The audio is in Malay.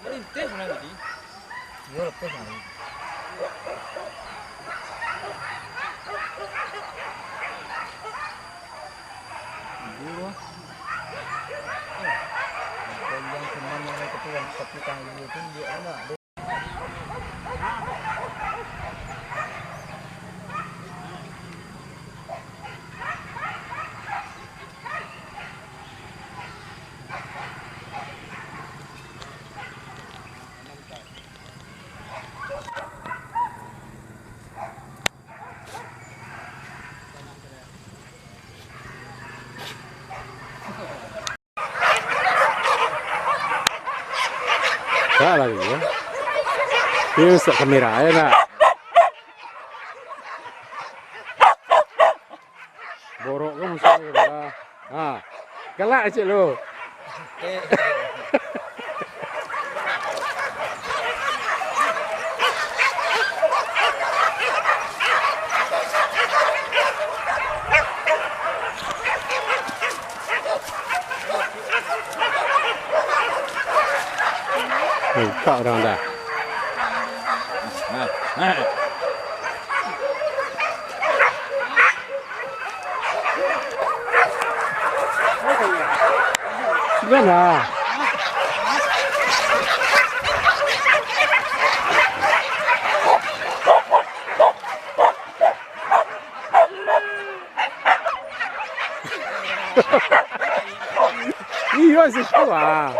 Ini teh mana tadi? Yo lepas hari. Guru. Yang teman yang ketua tapi tanggung itu dia anak. Salah lagi ya. Ini kamera ya nak. Borok kamu musuhnya. Ah, galak aja lo. Kau orang dah. Mana? Iya sih tu ah.